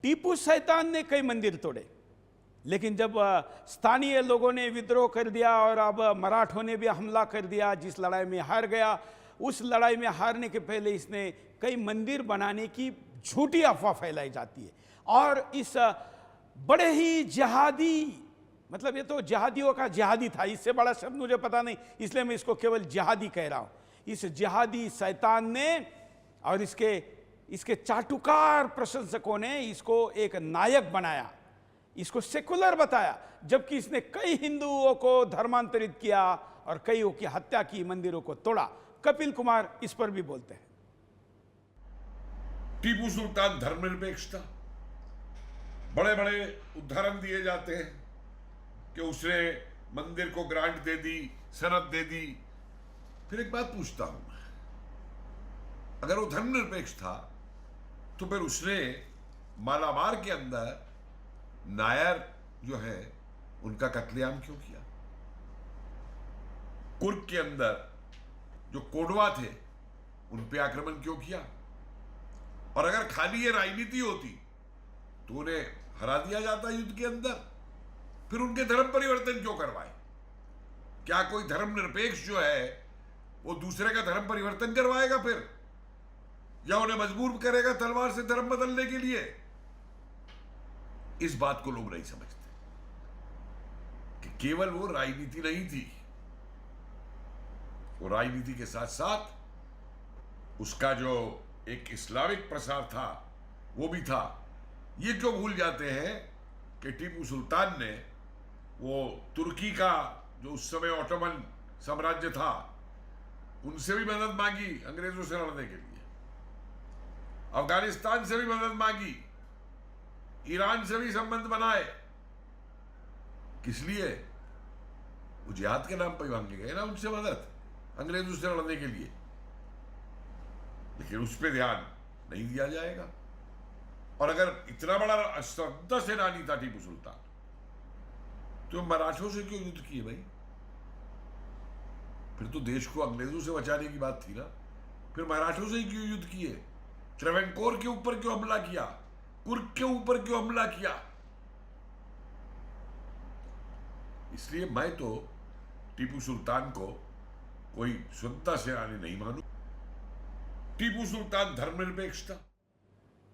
टीपू सुल्तान ने कई मंदिर तोड़े, लेकिन जब स्थानीय लोगों ने विद्रोह कर दिया और अब मराठों ने भी हमला कर दिया, जिस लड़ाई में हार गया, उस लड़ाई में हारने के पहले इसने कई मंदिर बनाने की झूठी अफवाह फैलाई जाती है। और इस बड़े ही जिहादी, मतलब ये तो जिहादियों का जिहादी था, इससे बड़ा शब्द मुझे पता नहीं, इसलिए मैं इसको केवल जिहादी कह रहा हूं। इस जिहादी शैतान ने और इसके चाटुकार प्रशंसकों ने इसको एक नायक बनाया, इसको सेकुलर बताया, जबकि इसने कई हिंदुओं को धर्मांतरित किया और कईयों की हत्या की, मंदिरों को तोड़ा। कपिल कुमार इस पर भी बोलते हैं। टीपू सुल्तान धर्मनिरपेक्ष था। बड़े बड़े उदाहरण दिए जाते हैं कि उसने मंदिर को ग्रांट दे दी, सनद दे दी। फिर एक बात पूछता हूं, अगर वो धर्मनिरपेक्ष था तो फिर उसने मालाबार के अंदर नायर जो है उनका कत्लेआम क्यों किया? कुर्ग के अंदर जो कोडवा थे उन पे आक्रमण क्यों किया? और अगर खाली ये राजनीति होती तो उन्हें हरा दिया जाता युद्ध के अंदर। फिर उनके धर्म परिवर्तन क्यों करवाए? क्या कोई धर्मनिरपेक्ष जो है वो दूसरे का धर्म परिवर्तन करवाएगा फिर, या उन्हें मजबूर करेगा तलवार से धर्म बदलने के लिए? इस बात को लोग नहीं समझते कि केवल वो राजनीति नहीं थी, वो राजनीति के साथ साथ उसका जो एक इस्लामिक प्रसार था वो भी था। ये क्यों भूल जाते हैं कि टीपू सुल्तान ने वो तुर्की का जो उस समय ऑटोमन साम्राज्य था उनसे भी मदद मांगी अंग्रेजों से लड़ने के लिए, अफगानिस्तान से भी मदद मांगी, ईरान से भी संबंध बनाए। किस लिए? वो जिहाद के नाम पर मांगे गए ना उनसे मदद, अंग्रेजों से लड़ने के लिए। लेकिन उस पर ध्यान नहीं दिया जाएगा। और अगर इतना बड़ा श्रद्धा सेनानी था टीपू सुल्तान, तो मराठों से क्यों युद्ध किए भाई? फिर तो देश को अंग्रेजों से बचाने की बात थी ना, फिर मराठों से ही क्यों युद्ध किए? ट्रेवेंकोर के ऊपर क्यों हमला किया? कुर्ग के ऊपर क्यों हमला किया? इसलिए मैं तो टीपू सुल्तान को कोई स्वतंत्रता सेनानी नहीं मानू। टीपू सुल्तान धर्मनिरपेक्ष था।